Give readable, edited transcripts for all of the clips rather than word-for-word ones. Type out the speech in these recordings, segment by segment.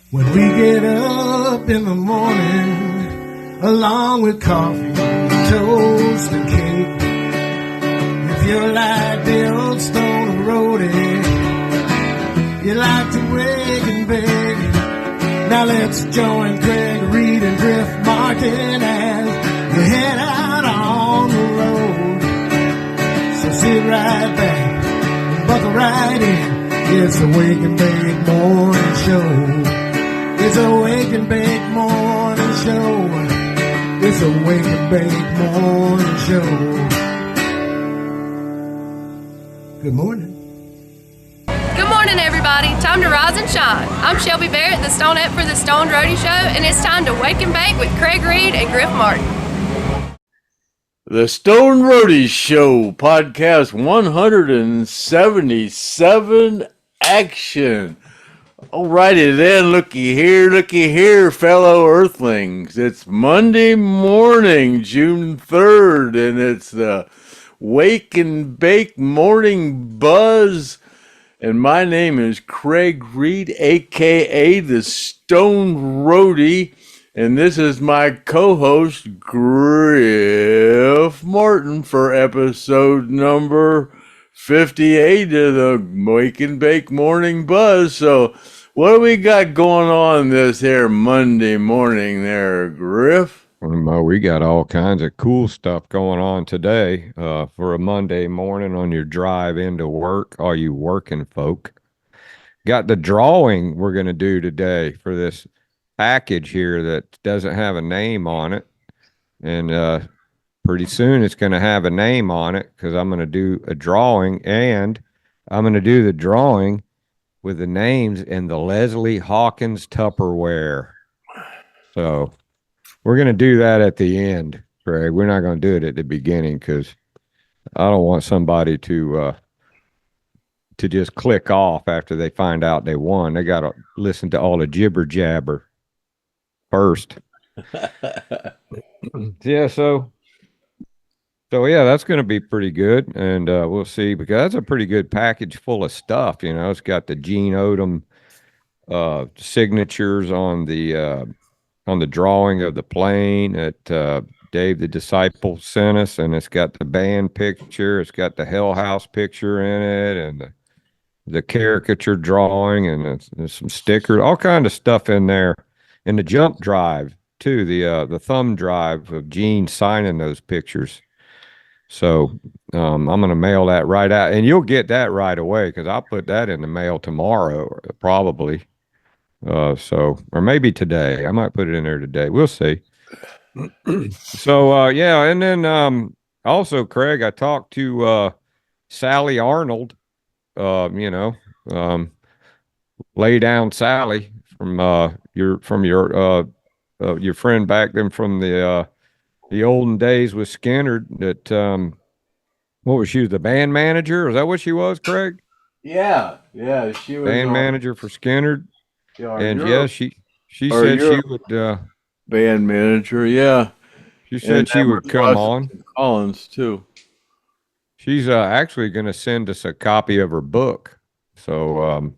When we get up in the morning, along with coffee, toast, and cake. If you're like the old Stone Roadie, you like to wake and bake. Now let's join Craig, Reed, and Griff Martin as we head out on the road. So sit right back, buckle right in. It's a Wake and Bake Morning Show. It's a Wake and Bake Morning Show. It's a Wake and Bake Morning Show. Good morning. Good morning, everybody. Time to rise and shine. I'm Shelby Barrett, the Stoned for the STONED Roadie Show, and it's time to Wake and Bake with Craig Reed and Griff Martin. The Stoned Roadie Show, podcast 177, action. Alrighty then, looky here, fellow Earthlings. It's Monday morning, June 3rd, and it's the Wake and Bake Morning Buzz. And my name is Craig Reed, a.k.a. the Stoned Roadie. And this is my co-host, Griff Martin, for episode number 58 of the Wake and Bake Morning Buzz. So what do we got going on this here Monday morning there, Griff? Well, we got all kinds of cool stuff going on today for a Monday morning on your drive into work, all you working folk. Got the drawing we're going to do today for this package here that doesn't have a name on it. And pretty soon it's going to have a name on it because I'm going to do a drawing, and I'm going to do the drawing with the names in the Leslie Hawkins Tupperware. So we're going to do that at the end, Craig. We're not going to do it at the beginning because I don't want somebody to just click off after they find out they won. They got to listen to all the jibber jabber first. Yeah, so yeah, that's going to be pretty good, and we'll see, because that's a pretty good package full of stuff. You know, it's got the Gene Odom signatures on the drawing of the plane that Dave the Disciple sent us, and it's got the band picture, it's got the Hell House picture in it, and the caricature drawing, and there's some stickers, all kind of stuff in there, and the jump drive too, the thumb drive of Gene signing those pictures. So I'm going to mail that right out, and you'll get that right away because I'll put that in the mail tomorrow, probably. So, or maybe today. I might put it in there today. We'll see. So, yeah. And then, also, Craig, I talked to, Sally Arnold, Lay Down Sally from your friend back then from the olden days with Skynyrd. That, what was she, the band manager? Is that what she was, Craig? Yeah, she was band manager for Skynyrd. Yeah, and yeah, she said she would band manager. Yeah, she said she would come on. Collins too. She's actually going to send us a copy of her book, so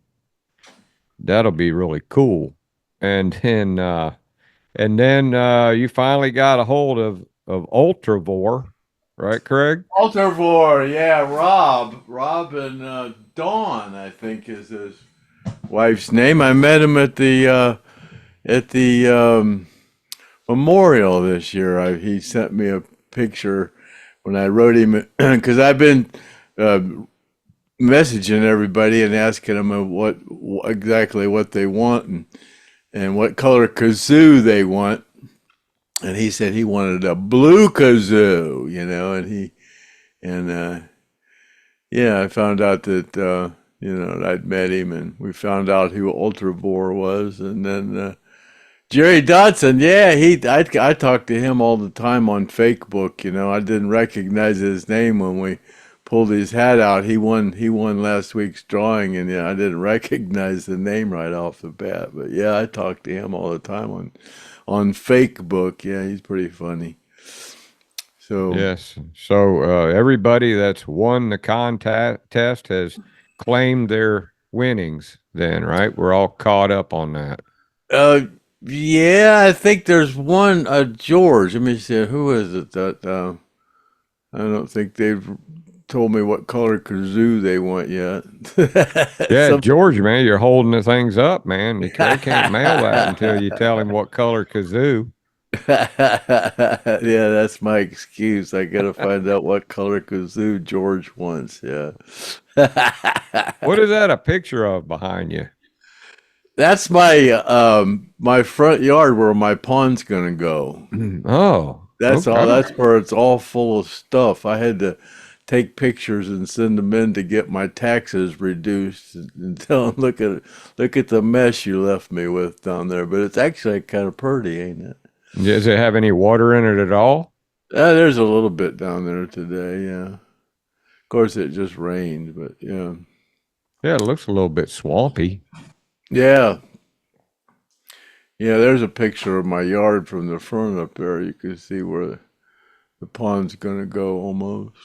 that'll be really cool. And then you finally got a hold of Ultravore, right, Craig? Ultravore, yeah. Rob and Dawn, I think, is his wife's name. I met him at the memorial this year. He sent me a picture when I wrote him, because I've been messaging everybody and asking them what exactly what they want and what color kazoo they want. And he said he wanted a blue kazoo, I found out that I'd met him, and we found out who Ultravore was. And then Jerry Dotson, I talked to him all the time on FakeBook. I didn't recognize his name when we pulled his hat out. He won last week's drawing, and I didn't recognize the name right off the bat. But yeah, I talked to him all the time on FakeBook. Yeah, he's pretty funny. So yes, so everybody that's won the contest has claimed their winnings. Then, right? We're all caught up on that. Uh, yeah, I think there's one. George. Let me see. Who is it that? I don't think they've told me what color kazoo they want yet. Yeah, Some, George, man, you're holding the things up, man. They can't mail that until you tell him what color kazoo. yeah, that's my excuse. I gotta find out what color kazoo George wants. Yeah. What is that a picture of behind you? That's my front yard where my pond's gonna go. Oh, That's all. okay. That's where it's all full of stuff. I had to take pictures and send them in to get my taxes reduced and tell them, look at the mess you left me with down there. But it's actually kind of pretty, ain't it? Does it have any water in it at all? There's a little bit down there today. Yeah. Of course, it just rained, but yeah. Yeah, it looks a little bit swampy. Yeah. Yeah, there's a picture of my yard from the front up there. You can see where the pond's gonna go almost.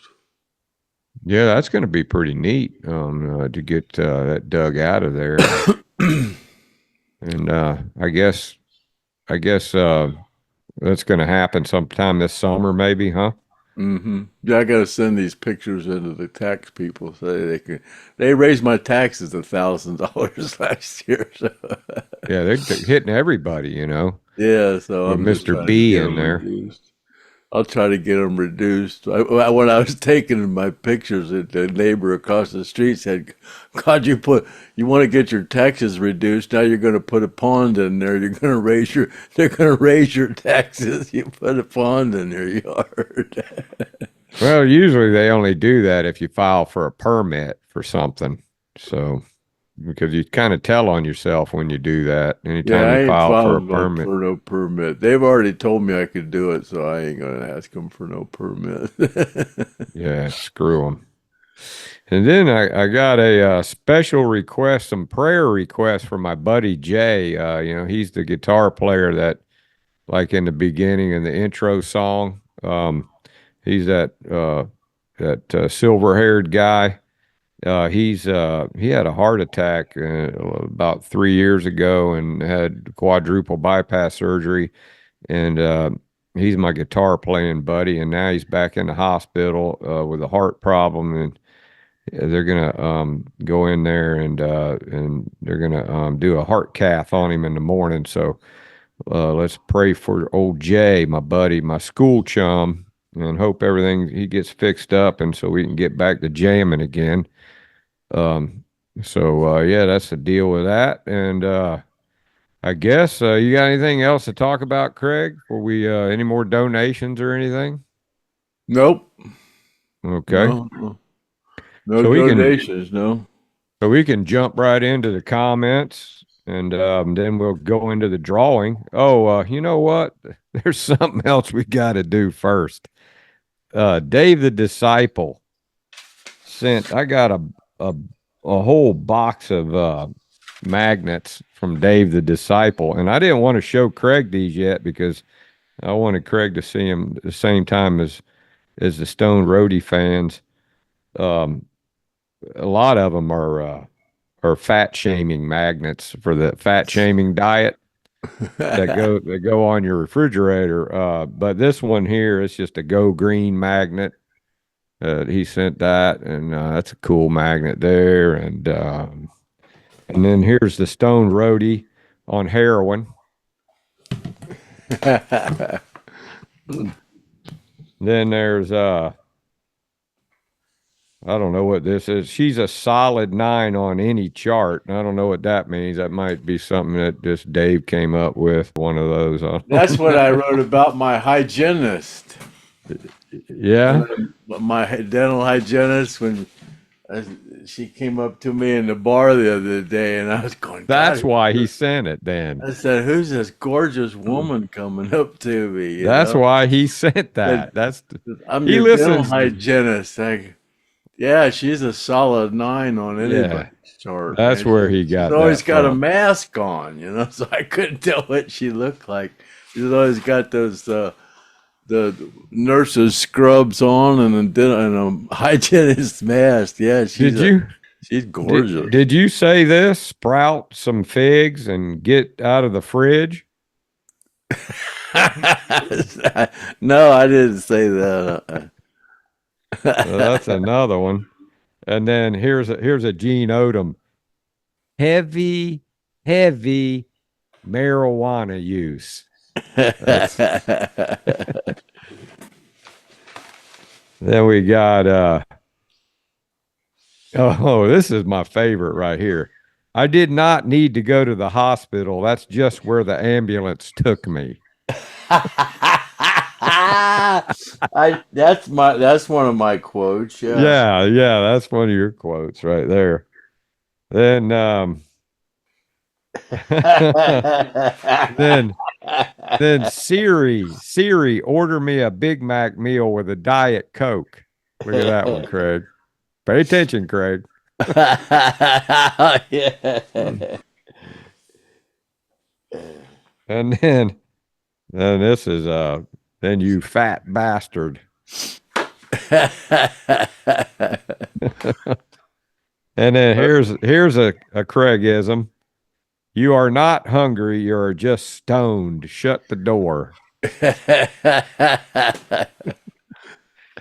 Yeah, that's going to be pretty neat to get that dug out of there. And I guess that's going to happen sometime this summer, maybe, huh? Yeah, I gotta send these pictures into the tax people so they raised my taxes $1,000 last year. So Yeah, they're hitting everybody, you know, yeah, so with I'm just Mr. trying to B get in them there. reduced. I'll try to get them reduced. When I was taking my pictures, the neighbor across the street said, "God, you want to get your taxes reduced? Now you're going to put a pond in there. They're going to raise your taxes. You put a pond in your yard." Well, usually they only do that if you file for a permit for something. So, because you kind of tell on yourself when you do that, Yeah, anytime I you ain't file for a filing permit. for no permit. They've already told me I could do it, so I ain't gonna ask them for no permit. Yeah, screw them. And then I got a special request, some prayer requests from my buddy Jay. He's the guitar player that, like in the beginning in the intro song, he's that silver-haired guy. He had a heart attack about 3 years ago and had quadruple bypass surgery. And he's my guitar playing buddy. And now he's back in the hospital with a heart problem. And they're gonna go in there and they're gonna do a heart cath on him in the morning. So let's pray for old Jay, my buddy, my school chum, and hope everything he gets fixed up, and so we can get back to jamming again. Um, yeah, that's the deal with that. And I guess you got anything else to talk about, Craig? Before we any more donations or anything? Nope. Okay, No, no so we can donations, no. so we can jump right into the comments, and then we'll go into the drawing. Oh, you know what? There's something else we got to do first. Dave the Disciple sent. I got a a whole box of magnets from Dave the Disciple, and I didn't want to show Craig these yet because I wanted Craig to see him at the same time as the Stone Roadie fans. Um, a lot of them are fat shaming magnets for the fat shaming diet that go on your refrigerator. But this one here is just a Go Green magnet. He sent that, and that's a cool magnet there. And then here's the Stone Roadie on heroin. Then there's I don't know what this is. She's a solid 9 on any chart. I don't know what that means. That might be something that just Dave came up with. One of those. That's what I wrote about my hygienist. Yeah. My dental hygienist when she came up to me in the bar the other day, and I was going, That's "God," why he sent it then. I said, "Who's this gorgeous woman coming up to me?" That's why he sent that. I'm He your dental listens. hygienist. Yeah, she's a solid 9 on Yeah. anybody's chart. That's man. where he She's got always that got a from. mask on, so I couldn't tell what she looked like. She's always got those the nurse's scrubs on and a hygienist mask. Yeah, Did you She's gorgeous. Did you say this? Sprout some figs and get out of the fridge? No, I didn't say that. Well, that's another one. And then here's a Gene Odom. Heavy marijuana use. Then we got oh, this is my favorite right here. I did not need to go to the hospital. That's just where the ambulance took me. That's one of my quotes. Yeah, that's one of your quotes right there. Then then Siri, order me a Big Mac meal with a Diet Coke. Look at that one, Craig. Pay attention, Craig. Yeah. And then this is then you fat bastard. And then here's a Craigism. You are not hungry, you are just stoned. Shut the door.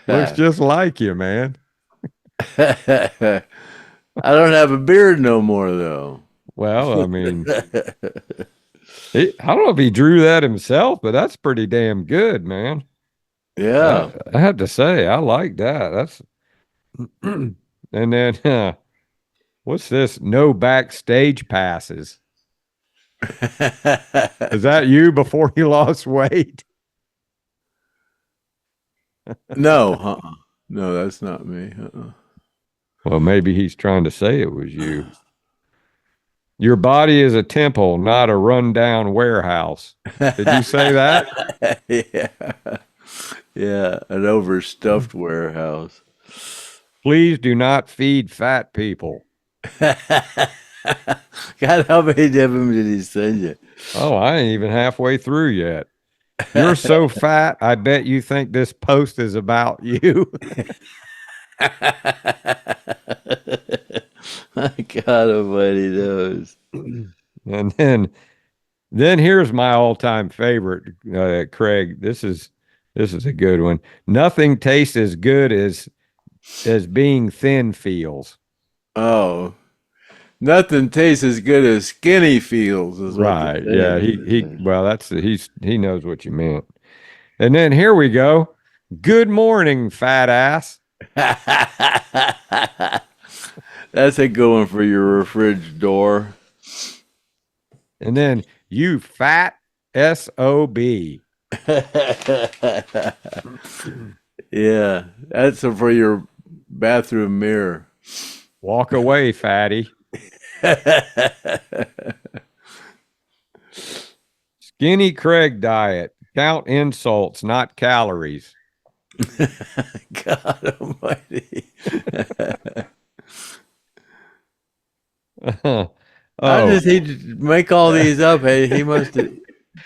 Looks just like you, man. I don't have a beard no more, though. Well, I mean, I don't know if he drew that himself, but that's pretty damn good, man. Yeah. I have to say, I like that. That's and then what's this? No backstage passes. Is that you before you lost weight? No, no, that's not me. Well, maybe he's trying to say it was you. Your body is a temple, not a rundown warehouse. Did you say that? Yeah, an overstuffed warehouse. Please do not feed fat people. God, how many of them did he send you? Oh, I ain't even halfway through yet. You're so fat, I bet you think this post is about you. God almighty knows. And then here's my all-time favorite, Craig. This is a good one. Nothing tastes as good as being thin feels. Oh, nothing tastes as good as skinny feels. Right. Yeah. He knows what you meant. And then here we go. Good morning, fat ass. That's a good one for your fridge door. And then you fat SOB. Yeah, that's for your bathroom mirror. Walk away, fatty. Skinny Craig diet. Count insults, not calories. God almighty. How does he make all these up? Hey, he must have.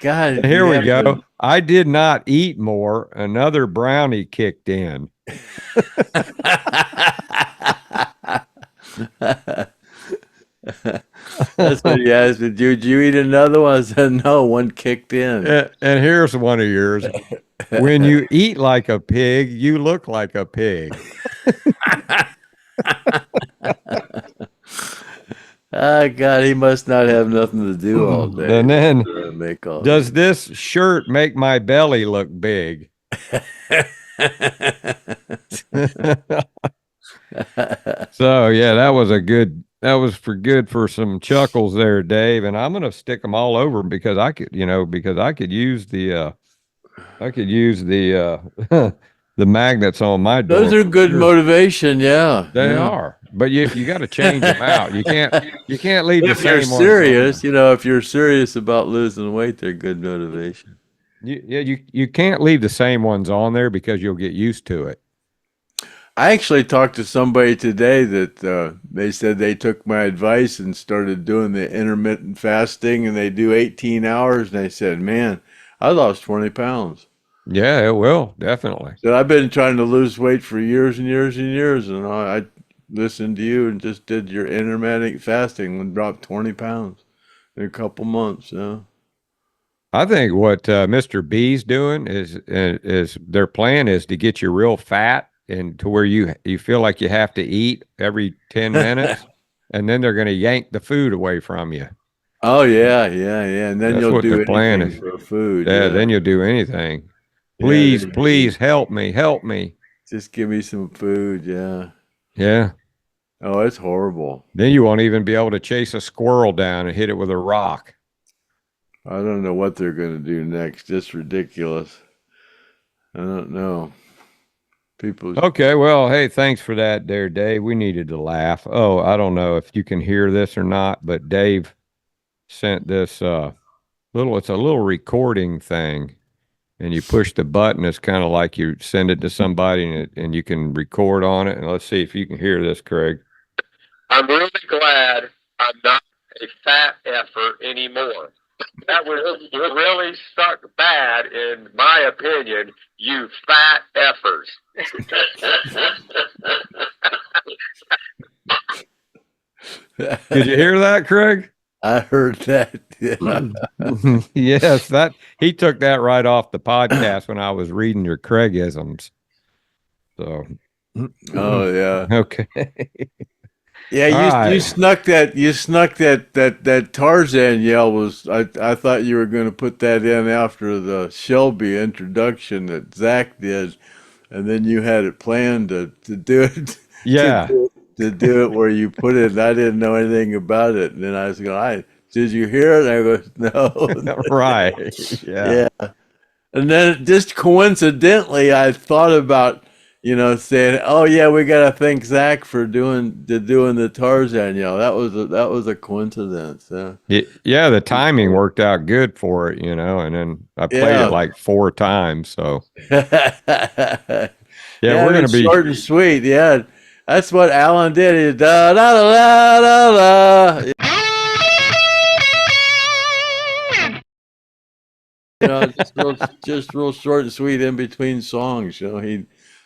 God. Here we go. I did not eat more. Another brownie kicked in. That's what he asked me. Did you eat another one? I said, no, one kicked in. And here's one of yours. When you eat like a pig, you look like a pig. Oh, God, he must not have nothing to do all day. And then, does this shirt make my belly look big? So, yeah, that was good for some chuckles there, Dave. And I'm going to stick them all over because I could use the the magnets on my door. Those are good motivation, yeah. They are. But you got to change them out. You can't leave the same ones. If you're serious, if you're serious about losing weight, they're good motivation. You can't leave the same ones on there because you'll get used to it. I actually talked to somebody today that they said they took my advice and started doing the intermittent fasting, and they do 18 hours, and they said, man, I lost 20 pounds. Yeah, it will, definitely. So I've been trying to lose weight for years and years and years, and I listened to you and just did your intermittent fasting and dropped 20 pounds in a couple months. Yeah. I think what Mr. B's doing is their plan is to get you real fat and to where you feel like you have to eat every 10 minutes, and then they're going to yank the food away from you. Oh yeah, yeah, yeah. And then That's you'll what their do plan anything is. for food. Yeah, Yeah. then you'll do anything. Yeah. Please, Then you please help me, help me. just give me some food. Yeah. Yeah. Oh, it's horrible. Then you won't even be able to chase a squirrel down and hit it with a rock. I don't know what they're going to do next. It's ridiculous. I don't know. People. Okay, well, hey, thanks for that there, Dave. We needed to laugh. Oh, I don't know if you can hear this or not, but Dave sent this it's a little recording thing, and you push the button. It's kind of like you send it to somebody and you can record on it. And let's see if you can hear this, Craig. I'm really glad I'm not a fat effer anymore. That was really stuck bad, in my opinion, you fat effers. Did you hear that, Craig? I heard that. Yeah. Yes, that he took that right off the podcast when I was reading your Craigisms. So, Oh yeah. okay. Yeah, you snuck that Tarzan yell was I thought you were going to put that in after the Shelby introduction that Zach did, and then you had it planned to do it. Yeah. To do it where you put it, and I didn't know anything about it, and then I was going, did you hear it? And I go, no. Right. Yeah. Yeah. And then just coincidentally, I thought about, saying, "Oh yeah, we got to thank Zach for doing the Tarzan yell." That was a coincidence. Yeah, the timing worked out good for it, and then I played it like 4 times. So yeah, we're gonna be short and sweet. Yeah, that's what Alan did. He da da da da da. Just real short and sweet in between songs. He'd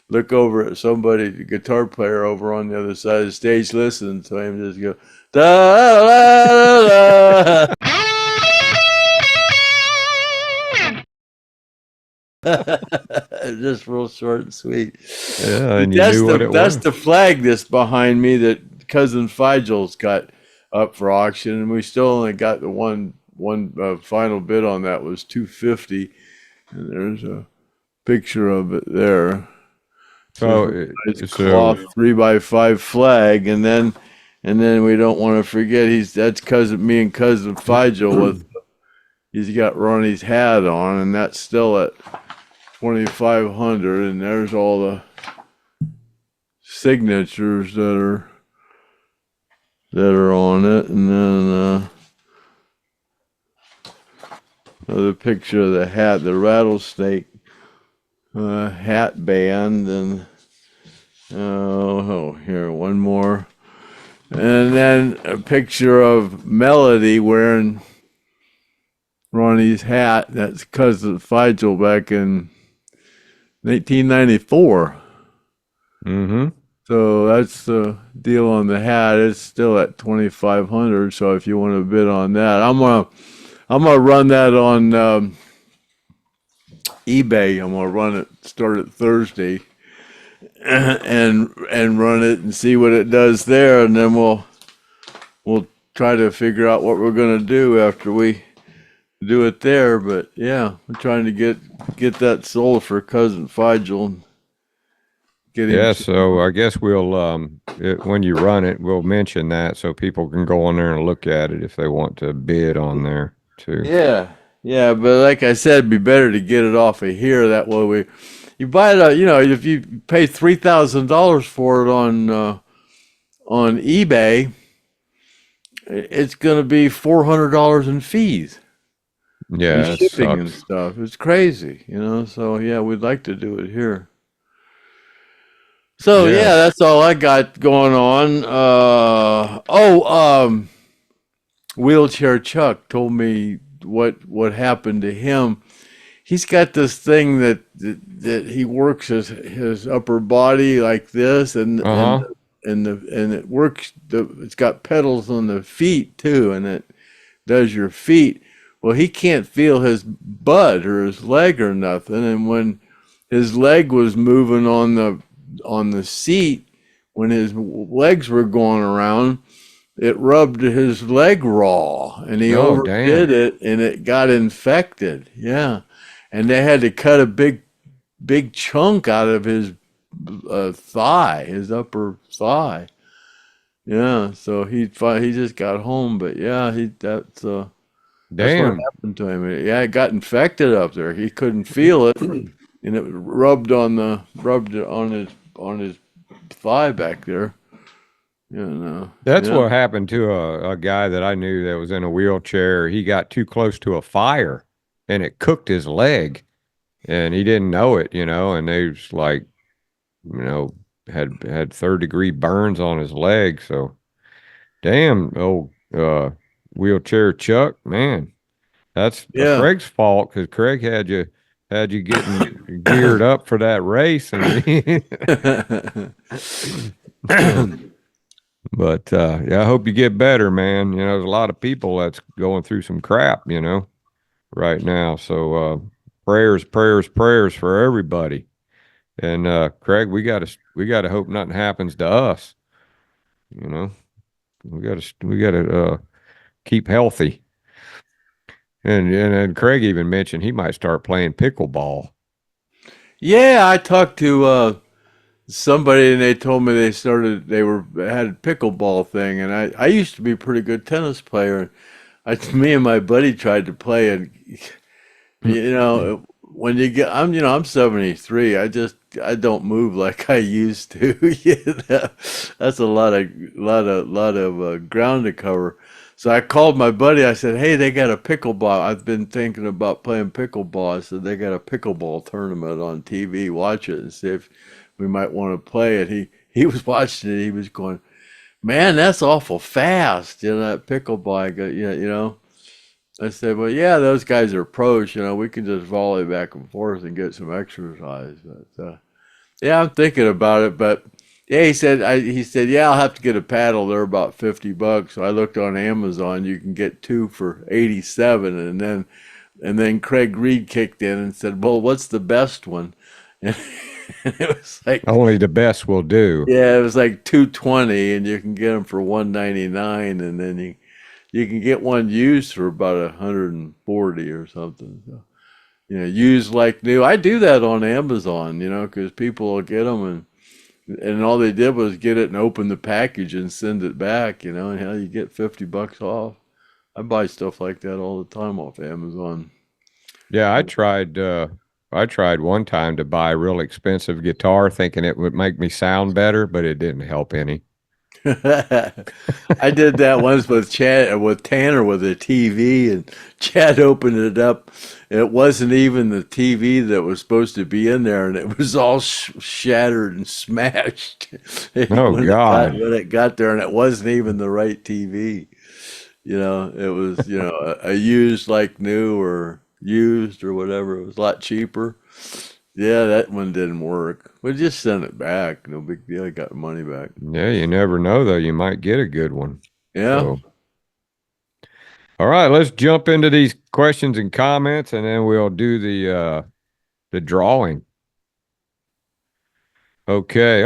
look over at somebody, the guitar player over on the other side of the stage, listen to him, just go da da da da. Just real short and sweet. Yeah, and you knew what it was. That's the flag that's behind me that Cousin Figel's got up for auction, and we still only got the one final bid on that was $250, and there's a picture of it there. So it's cloth 3x5 flag, and then we don't want to forget that's me and Cousin Figel he's got Ronnie's hat on, and that's still at $2,500, and there's all the signatures that are on it, and then another picture of the hat, the rattlesnake hat band, and here one more, and then a picture of Melody wearing Ronnie's hat. That's Cousin Figel back in 1994. Mm-hmm. So that's the deal on the hat. It's still at $2,500. So if you want to bid on that, I'm gonna run that on eBay. I'm gonna start it Thursday, and run it and see what it does there, and then we'll try to figure out what we're gonna do after we do it there. But yeah, we're trying to get that sold for Cousin Figel. Yeah, so I guess we'll when you run it, we'll mention that so people can go on there and look at it if they want to bid on there too. Yeah, but like I said, it'd be better to get it off of here. That way you buy it, if you pay $3,000 for it on eBay, it's gonna be $400 in fees. Yeah, and shipping and stuff. It's crazy, So yeah, we'd like to do it here. So yeah, that's all I got going on. Wheelchair Chuck told me what happened to him. He's got this thing that he works his upper body like this, and and it works. It's got pedals on the feet too, and it does your feet. Well, he can't feel his butt or his leg or nothing. And when his leg was moving on the seat, when his legs were going around, it rubbed his leg raw, and he Oh, overdid damn. it, and it got infected. Yeah, and they had to cut a big chunk out of his thigh, his upper thigh. Yeah, so he just got home, but yeah, that's what Damn. happened to him. Yeah, it got infected up there. He couldn't feel it, and it rubbed it on his thigh back there. You know, That's yeah. what happened to a guy that I knew that was in a wheelchair. He got too close to a fire and it cooked his leg and he didn't know it, and they was like, you know, had third-degree burns on his leg. So damn, old wheelchair Chuck, man. That's Yeah. Craig's fault because Craig had you getting geared up for that race and but yeah, I hope you get better, man. There's a lot of people that's going through some crap, right now. So prayers, prayers, prayers for everybody. And Craig, we gotta hope nothing happens to us. You know, we gotta keep healthy. And Craig even mentioned he might start playing pickleball. Yeah, I talked to somebody and they told me they had a pickleball thing, and I used to be a pretty good tennis player. Me and my buddy tried to play, and when I'm 73. I don't move like I used to. That's a lot of ground to cover. So I called my buddy. I said, "Hey, they got a pickleball. I've been thinking about playing pickleball." I said, "They got a pickleball tournament on TV. Watch it and see if we might want to play it." He was watching it. He was going, "Man, that's awful fast." That pickleball. I go, yeah, I said, "Well, yeah, those guys are pros. We can just volley back and forth and get some exercise." But yeah, I'm thinking about it. But yeah, he said, "Yeah, I'll have to get a paddle. They're about $50." So I looked on Amazon. You can get two for 87, and then Craig Reed kicked in and said, "Well, what's the best one?" And it was like, Only the best will do. yeah, it was like 220, and you can get them for 199, and then you can get one used for about 140 or something. So, used like new. I do that on Amazon, because people will get them, and all they did was get it and open the package and send it back, and how you get $50 off. I buy stuff like that all the time off Amazon. Yeah, I tried one time to buy a real expensive guitar thinking it would make me sound better, but it didn't help any. I did that once with Tanner with a TV, and Chad opened it up. It wasn't even the TV that was supposed to be in there, and it was all shattered and smashed Oh God. when it got there, and it wasn't even the right TV. It was a used like new or used or whatever. It was a lot cheaper. Yeah, that one didn't work. We just sent it back. No big deal. I got the money back. Yeah, you never know though. You might get a good one. Yeah. So, all right, let's jump into these questions and comments, and then we'll do the drawing. Okay.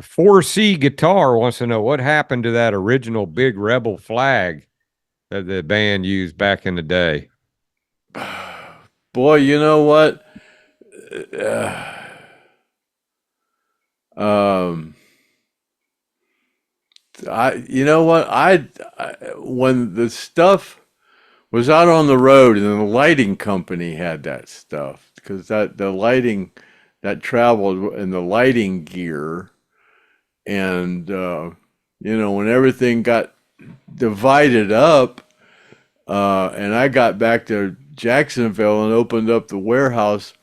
4C Guitar wants to know what happened to that original big rebel flag that the band used back in the day. Boy, you know what? Uh, um, you know what? When the stuff was out on the road, and the lighting company had that stuff, because the lighting that traveled in the lighting gear, and when everything got divided up, and I got back to Jacksonville and opened up the warehouse,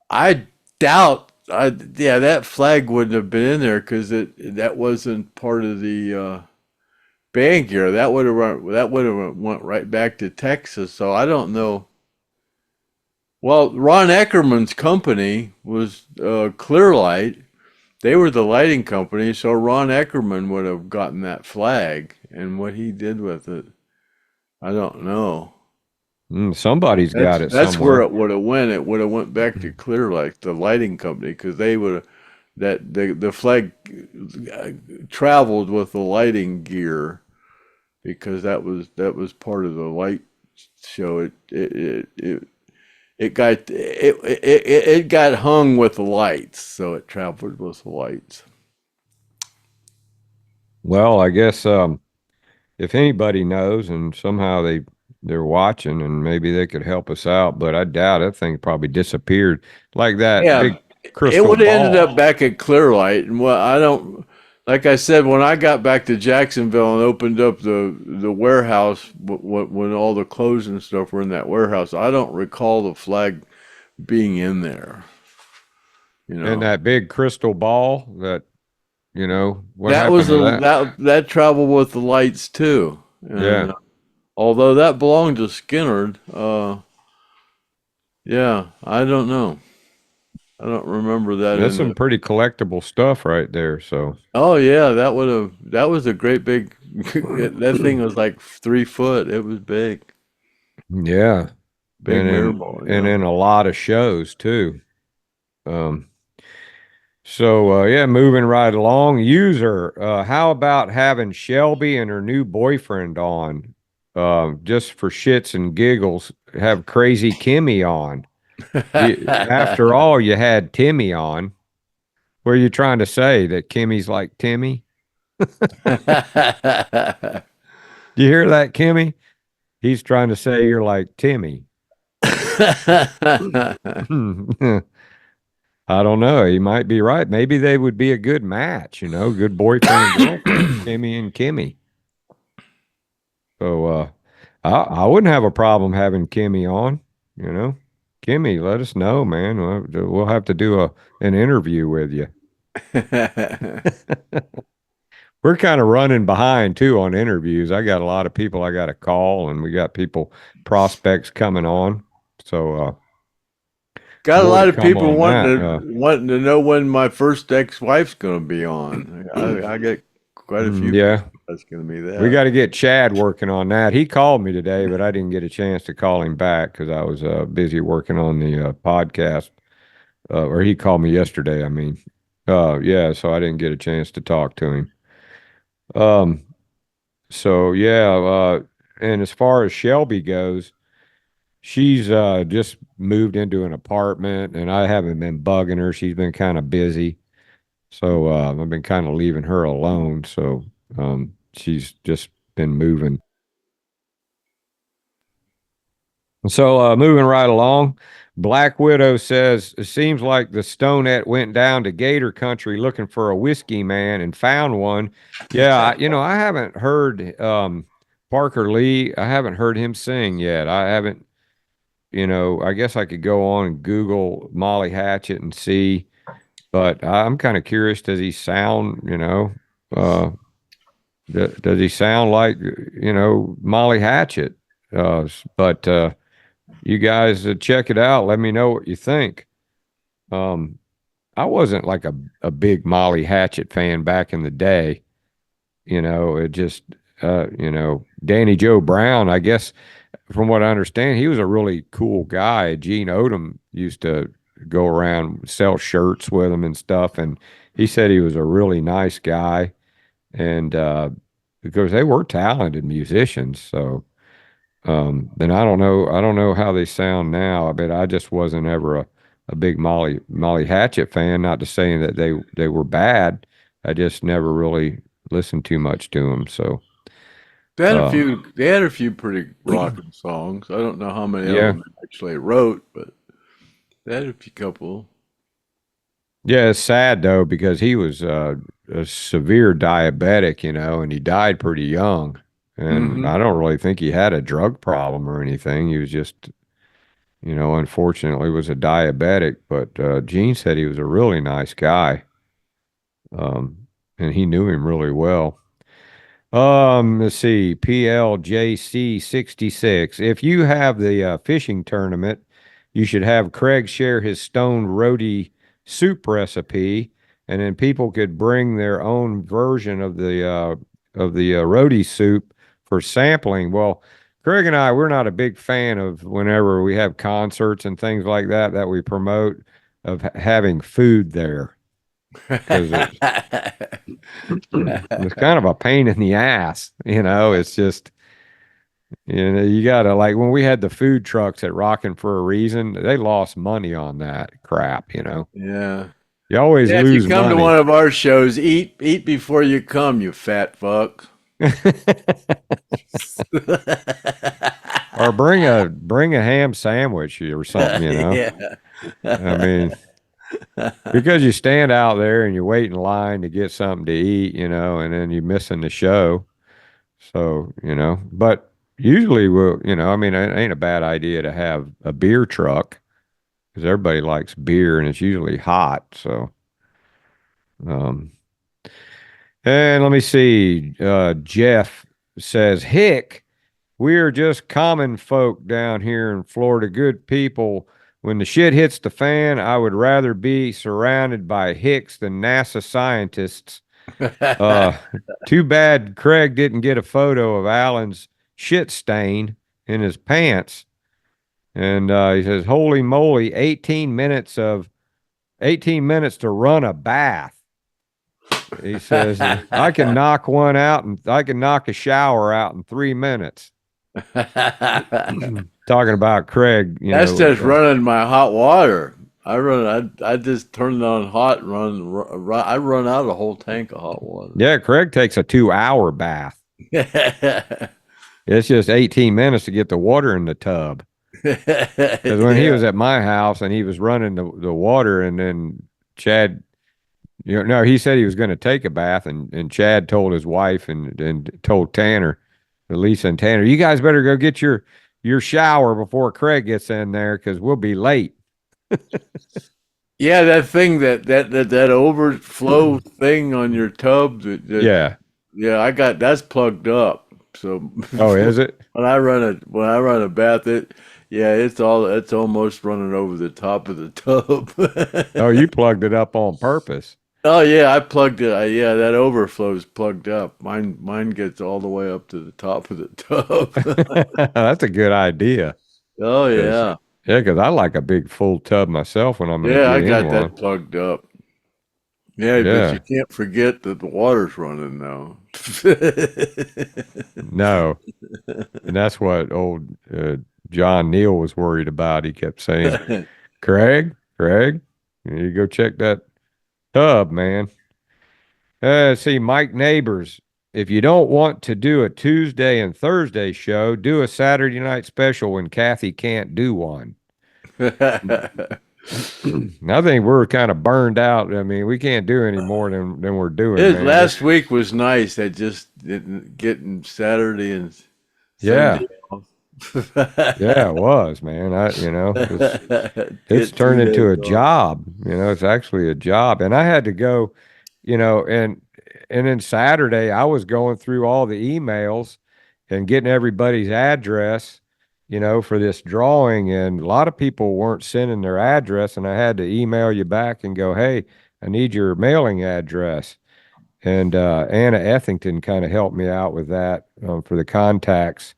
I doubt, yeah, that flag wouldn't have been in there, because that wasn't part of the band gear. That would have went right back to Texas. So I don't know. Well, Ron Eckerman's company was Clearlight. they were the lighting company, so Ron Eckerman would have gotten that flag, and what he did with it, I don't know. Somebody's got it That's where somewhere. it would have went. It would have went back to Clear Lake, the lighting company, because they would have that the flag traveled with the lighting gear because that was part of the light show. It got hung with the lights, so it traveled with the lights. Well, I guess if anybody knows and somehow they're watching and maybe they could help us out, but I doubt it. That thing probably disappeared like that Yeah, big it crystal would have ended ball. up back at Clearlight, and well, I don't. Like I said, when I got back to Jacksonville and opened up the warehouse, when all the clothes and stuff were in that warehouse, I don't recall the flag being in there. You And know, that big crystal ball that, what that was happened to a that? that traveled with the lights too. And Yeah. although that belonged to Skynyrd, yeah, I don't know. I don't remember that That's in some the. pretty collectible stuff right there. So, Oh yeah, that was a great big. That thing was like 3 foot. It was big, yeah. big And mirror in ball. and Yeah. in a lot of shows too. Um, yeah, moving right along. User, how about having Shelby and her new boyfriend on? Just for shits and giggles, have Crazy Kimmy on. After all, you had Timmy on. What are you trying to say? That Kimmy's like Timmy? Do you hear that, Kimmy? He's trying to say you're like Timmy. I don't know. He might be right. Maybe they would be a good match, good boyfriend and girlfriend, Timmy and Kimmy. So I wouldn't have a problem having Kimmy on, you know. Kimmy, let us know, man. We'll have to do an interview with you. We're kind of running behind too on interviews. I got a lot of people I got to call, and we got prospects coming on. So Got a more to lot of come people on that. wanting to know when my first ex-wife's going to be on. I get quite a few Yeah, people that's going to be we that. got to get Chad working on that. He called me today, but I didn't get a chance to call him back because I was busy working on the podcast. Or he called me yesterday. I mean, yeah, so I didn't get a chance to talk to him. Um, so yeah, and as far as Shelby goes, she's just moved into an apartment, and I haven't been bugging her. She's been kind of busy, so I've been kind of leaving her alone. So she's just been moving. So moving right along, Black Widow says it seems like the Stonette went down to Gator Country looking for a whiskey man and found one. Yeah, I haven't heard Parker Lee. I haven't heard him sing yet. I haven't. I guess I could go on and Google Molly Hatchet and see, but I'm kind of curious. Does he sound? Uh, does he sound like Molly Hatchet? But you guys check it out. Let me know what you think. Um, I wasn't like a big Molly Hatchet fan back in the day. It just, Danny Joe Brown, I guess, from what I understand, he was a really cool guy. Gene Odom used to go around, sell shirts with him and stuff. And he said he was a really nice guy. And because they were talented musicians. So, then I don't know how they sound now. I bet I just wasn't ever a big Molly Hatchet fan. Not to say that they were bad. I just never really listened too much to them. So They had a um, few. They had a few pretty rocking songs. I don't know how many of yeah, them they actually wrote, but they had a few couple. yeah. It's sad though because he was a severe diabetic, and he died pretty young. And Hmm. I don't really think he had a drug problem or anything. He was just unfortunately was a diabetic, but Gene said he was a really nice guy. And he knew him really well. Let's see, PLJC66. If you have the fishing tournament, you should have Craig share his Stone Roadie soup recipe and then people could bring their own version of the roadie soup for sampling. Well, Craig and I, we're not a big fan of whenever we have concerts and things like that we promote of having food there because it's kind of a pain in the ass. It's just, you gotta, like, when we had the food trucks at Rockin' for a Reason, they lost money on that crap. Yeah. You always Yeah, if you lose come to money. one of our shows, eat before you come, you fat fuck. Or bring a ham sandwich or something, Yeah. I mean, because you stand out there and you wait in line to get something to eat, and then you're missing the show. So, but usually I mean, it ain't a bad idea to have a beer truck because everybody likes beer and it's usually hot. So, and let me see. Jeff says, Hick, we're just common folk down here in Florida, good people. When the shit hits the fan, I would rather be surrounded by hicks than NASA scientists. Too bad Craig didn't get a photo of Alan's shit stain in his pants. And he says, holy moly, 18 minutes to run a bath. He says, I can knock one out and I can knock a shower out in 3 minutes. Talking about Craig, That's just running my hot water. I just turn it on hot and I run out a whole tank of hot water. Yeah, Craig takes a 2-hour bath. It's just 18 minutes to get the water in the tub. Because when he was at my house and he was running the water, and then Chad, no, he said he was going to take a bath, and Chad told his wife and told Tanner, Lisa and Tanner, you guys better go get your shower before Craig gets in there because we'll be late. Yeah, that thing that overflow thing on your tub. Yeah, I got that's plugged up. So is it? When I run a bath, it's almost running over the top of the tub. Oh, you plugged it up on purpose. Oh yeah, I plugged it. That overflow is plugged up. Mine gets all the way up to the top of the tub. That's a good idea. Oh yeah. Yeah, because I like a big full tub myself when I'm going to get I got in that one. Plugged up. Yeah, but you can't forget that the water's running now. No, and that's what old John Neal was worried about. He kept saying, Craig, you go check that tub, man. See, Mike Neighbors, if you don't want to do a Tuesday and Thursday show, do a Saturday night special when Kathy can't do one. I think we're kind of burned out. I mean, we can't do any more than we're doing. Last week was nice. I just didn't getting Saturday and Sunday off. Yeah, it was, man. It's turned into a job. It's actually a job. And I had to go, and then Saturday I was going through all the emails and getting everybody's address, for this drawing. And a lot of people weren't sending their address, and I had to email you back and go, hey, I need your mailing address. And Anna Ethington kind of helped me out with that for the contacts.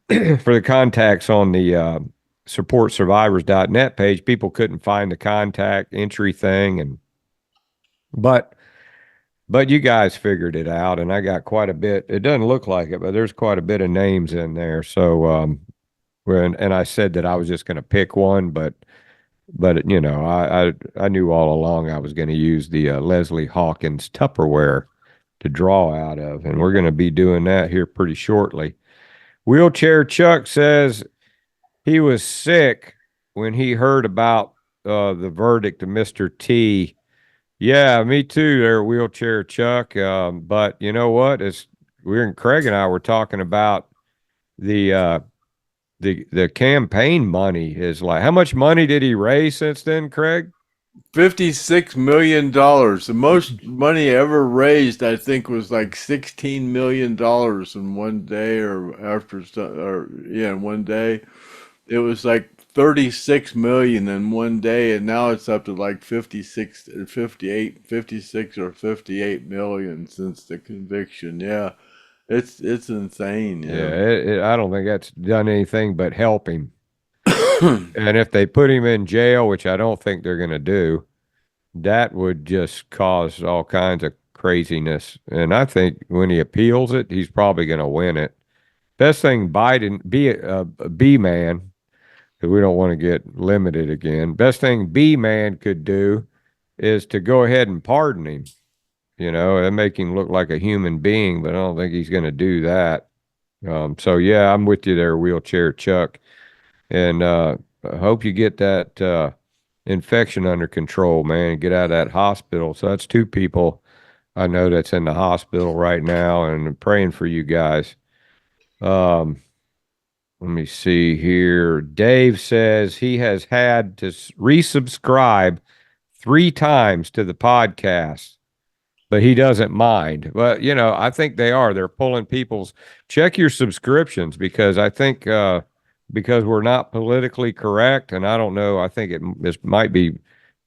For the contacts on the supportsurvivors.net page, people couldn't find the contact entry thing, but you guys figured it out, and I got quite a bit. It doesn't look like it, but there's quite a bit of names in there. So and I said that I was just going to pick one, but I knew all along I was going to use the Leslie Hawkins Tupperware to draw out of, and we're going to be doing that here pretty shortly. Wheelchair Chuck says he was sick when he heard about the verdict of Mr. T. Yeah, me too there, Wheelchair Chuck. But you know what? Craig and I were talking about the campaign money is like, how much money did he raise since then, Craig? $56 million. The most money ever raised, I think, was like $16 million in one day, in one day. It was like 36 million in one day, and now it's up to like 56 or 58, 56 or 58 million since the conviction. Yeah, it's insane. Yeah, Yeah. I don't think that's done anything but help him. And if they put him in jail, which I don't think they're going to do, that would just cause all kinds of craziness. And I think when he appeals it, he's probably going to win it. Best thing Biden, B man, because we don't want to get limited again. Best thing B man could do is to go ahead and pardon him. You know, and make him look like a human being, but I don't think he's going to do that. So yeah, I'm with you there, wheelchair Chuck, and I hope you get that infection under control, man. Get out of that hospital. So that's two people I know that's in the hospital right now, and I'm praying for you guys. Let me see here. Dave says he has had to resubscribe 3 times to the podcast, but he doesn't mind. But, you know, I think they are. They're pulling people's. Check your subscriptions, because I think because we're not politically correct, and I don't know, I think it might be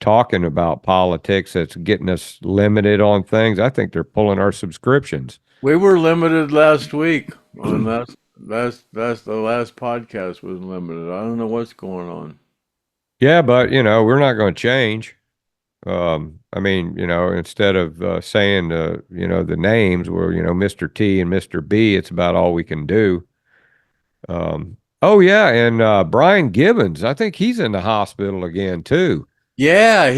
talking about politics that's getting us limited on things. I think they're pulling our subscriptions. We were limited last week on that's the last podcast was limited. I don't know what's going on. Yeah, but, you know, we're not going to change. I mean, you know, instead of saying, you know, the names were, you know, Mr. T and Mr. B, it's about all we can do. Oh, yeah. And Brian Gibbons, I think he's in the hospital again, too. Yeah,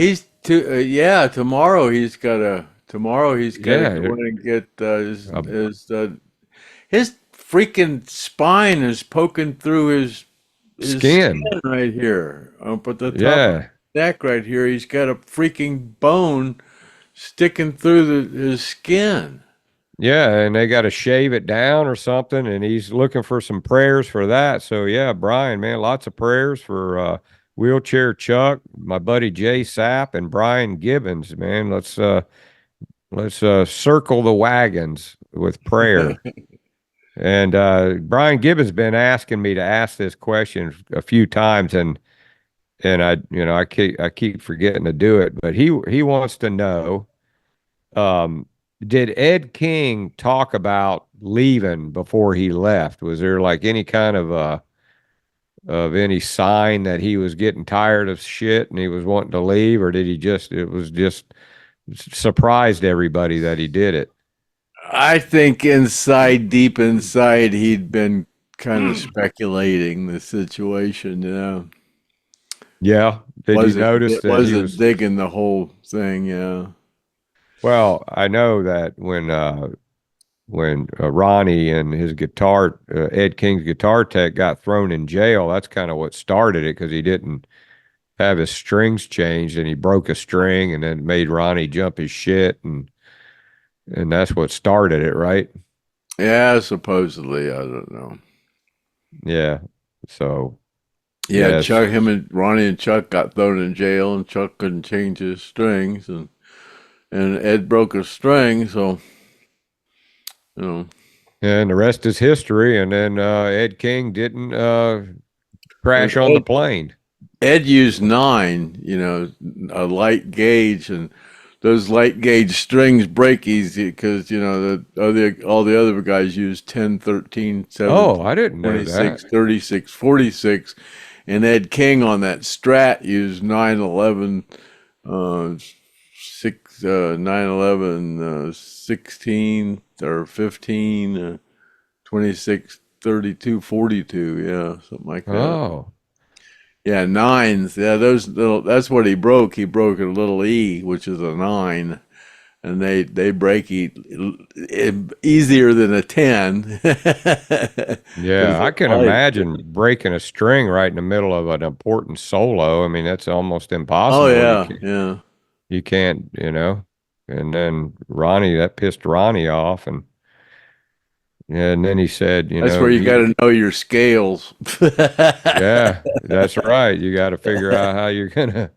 yeah, tomorrow he's got to go in and get his freaking spine is poking through his skin right here up at the top of his neck right here. He's got a freaking bone sticking through his skin. Yeah, and they got to shave it down or something, and he's looking for some prayers for that. So yeah, Brian, man, lots of prayers for wheelchair Chuck, my buddy Jay Sapp, and Brian Gibbons. Man, let's circle the wagons with prayer. And Brian Gibbons been asking me to ask this question a few times, and I keep forgetting to do it. But he wants to know, did Ed King talk about leaving before he left? Was there like any kind of any sign that he was getting tired of shit and he was wanting to leave, or did it was just surprised everybody that he did it? I think deep inside, he'd been kind of speculating the situation, you know. Yeah. Did you notice that he was digging the whole thing? Yeah. Well, I know that when Ronnie and his guitar, Ed King's guitar tech, got thrown in jail, that's kind of what started it, because he didn't have his strings changed and he broke a string, and then made Ronnie jump his shit, and that's what started it, right? Yeah, supposedly. I don't know. Yeah. So yeah, Chuck, Ronnie and Chuck got thrown in jail, and Chuck couldn't change his strings, and Ed broke a string, so you know. And the rest is history. And then Ed King didn't crash on the plane. Ed used 9, you know, a light gauge, and those light gauge strings break easy because, you know, all the other guys used 10, 13, 17, oh, I didn't know 26, that. 36, 46, and Ed King on that Strat used 9, 11, 16 or 15, 26, 32, 42, yeah, something like that. Oh. Yeah, 9s. Yeah, those little. That's what he broke. He broke a little E, which is a 9, and they break easier than a 10. Yeah, I can imagine breaking a string right in the middle of an important solo. I mean, that's almost impossible. Oh yeah, yeah. You can't, you know. And then Ronnie, that pissed Ronnie off, and then he said, that's where you got to know your scales. Yeah, that's right. You got to figure out how you're gonna.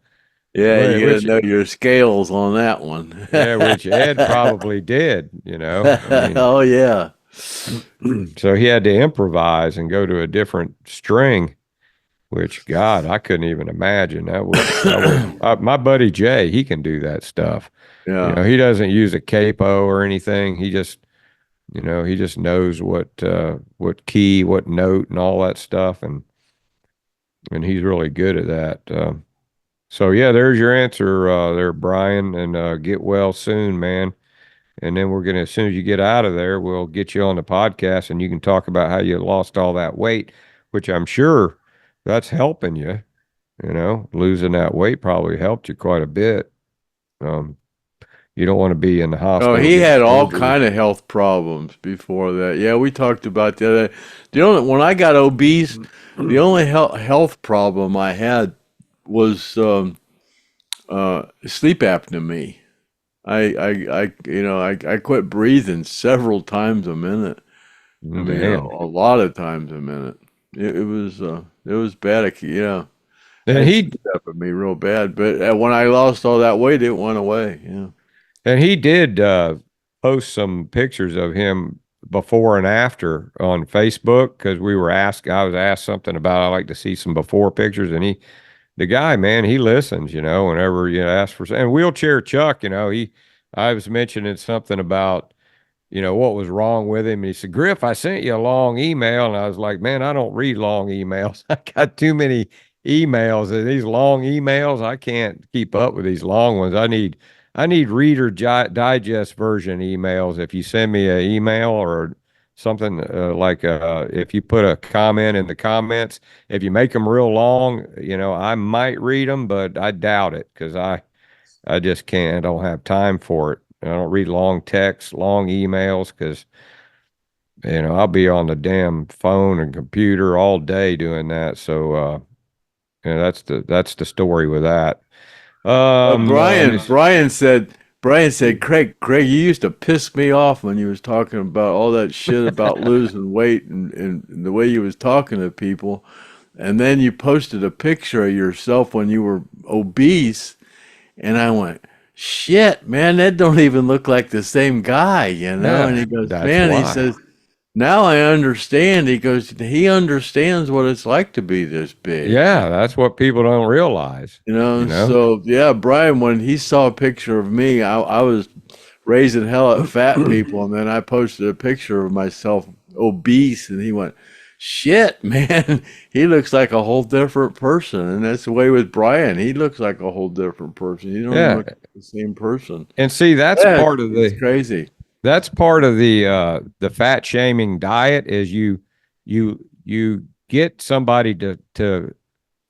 Yeah, you got to know your scales on that one. Yeah, which Ed probably did. You know. I mean, oh yeah. So he had to improvise and go to a different string. which God, I couldn't even imagine. My buddy Jay, he can do that stuff. You Yeah. know, he doesn't use a capo or anything. He just, you know, he just knows what key, what note, and all that stuff, and he's really good at that. So yeah, there's your answer, there, Brian, and get well soon, man. And then we're gonna, as soon as you get out of there, we'll get you on the podcast, and you can talk about how you lost all that weight, which I'm sure that's helping you. You know, losing that weight probably helped you quite a bit. Um, you don't want to be in the Oh, hospital he getting had all surgery. kind of health problems before that. Yeah, we talked about the other. When I got obese, the only health problem I had was sleep apnea. I quit breathing several times a minute. I mean, Damn. a lot of times a minute. It was bad. Yeah, I And had he sleep apnea real bad. But when I lost all that weight, it went away. Yeah. and he did post some pictures of him before and after on Facebook because I was asked something about I like to see some before pictures, and the guy, man, he listens, you know, whenever you ask for, and wheelchair Chuck, you know, I was mentioning something about, you know, what was wrong with him. And he said, Griff, I sent you a long email. And I was like, man, I don't read long emails. I got too many emails, and these long emails, I can't keep up with these long ones. I need Reader Digest version emails. If you send me an email or something, if you put a comment in the comments, if you make them real long, you know, I might read them, but I doubt it because I just can't. I don't have time for it. I don't read long texts, long emails because, you know, I'll be on the damn phone and computer all day doing that. So, yeah, that's the story with that. Let me Brian said, Craig, you used to piss me off when you was talking about all that shit about losing weight and the way you was talking to people. And then you posted a picture of yourself when you were obese. And I went, shit, man, that don't even look like the same guy, you know? And Yeah, he goes, that's man, he why. says, now I understand. He goes, he understands what it's like to be this big. Yeah, that's what people don't realize, You you know, know? so yeah, Brian, when he saw a picture of me, I was raising hell at fat people, and then I posted a picture of myself obese, and he went, shit, man, he looks like a whole different person. And that's the way with Brian. He looks like a whole different person. You don't even Yeah. look like the same person. And see, Yeah, it's crazy. that's part of the fat shaming diet is you get somebody to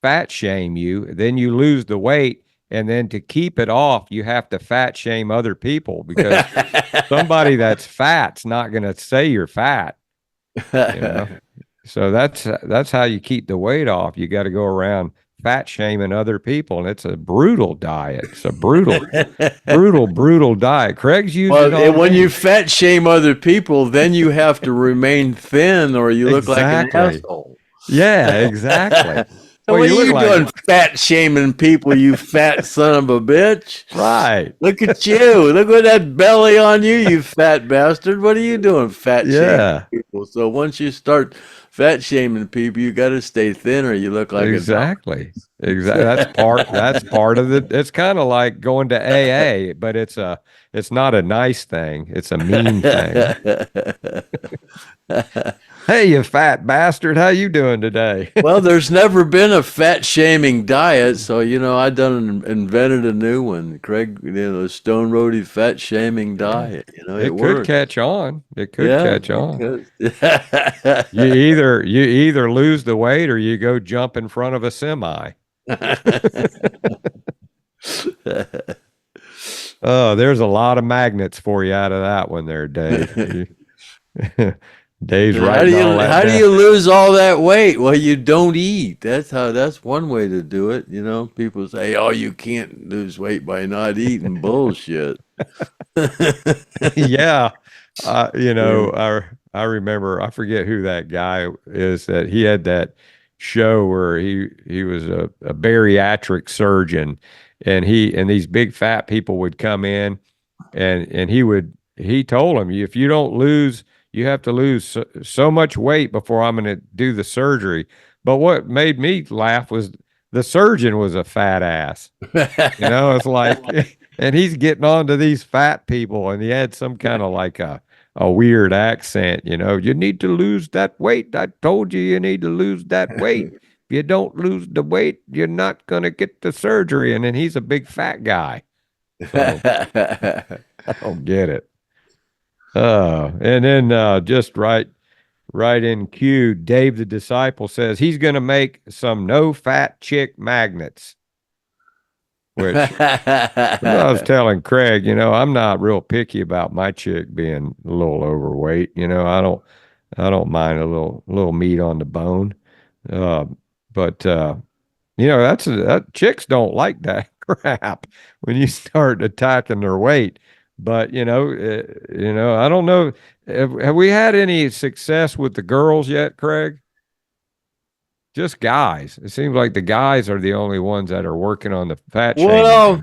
fat shame you, then you lose the weight, and then to keep it off, you have to fat shame other people because somebody that's fat's not going to say you're fat, you know. So that's how you keep the weight off. You got to go around fat shaming other people, and it's a brutal diet. It's a brutal diet. Craig's used it Well, and on when you me. fat shame other people, then you have to remain thin or you look like an Exactly. asshole. Yeah, exactly. So Well, what you are look you like doing fat shaming people, you fat son of a bitch? right. Look at you. Look at that belly on you, you fat bastard. What are you doing fat shaming Yeah, people? So once you start fat shaming people, you got to stay thin or you look like a dog. exactly. Exactly. That's part of the it's kind of like going to AA, but it's not a nice thing. It's a mean thing. Hey, you fat bastard, how you doing today? Well, there's never been a fat shaming diet, so I invented a new one. Craig, the Stone Roadie fat shaming Yeah. diet. It It could works. catch on. It could Yeah, catch on. because You either lose the weight or you go jump in front of a semi. Oh, there's a lot of magnets for you out of that one there, Dave. Dave's writing all that how do down. you lose all that weight? Well, you don't eat. That's one way to do it. People say, "Oh, you can't lose weight by not eating." Bullshit. Yeah. Yeah. I remember, I forget who that guy is that he had that show where he was a bariatric surgeon, and these big fat people would come in, and he told them, if you don't lose, you have to lose so much weight before I'm going to do the surgery. But what made me laugh was the surgeon was a fat ass. It's like, and he's getting on to these fat people, and he had some kind of like a weird accent. You need to lose that weight. I told you need to lose that weight. If you don't lose the weight, you're not gonna get the surgery. And then he's a big fat guy. So I don't get it. And then just right in cue, Dave the Disciple says he's going to make some no-fat chick magnets. Which I was telling Craig, I'm not real picky about my chick being a little overweight. I don't mind a little meat on the bone. But that chicks don't like that crap when you start attacking their weight. But I don't know. Have we had any success with the girls yet, Craig? Just guys. It seems like the guys are the only ones that are working on the fat shaming. Well,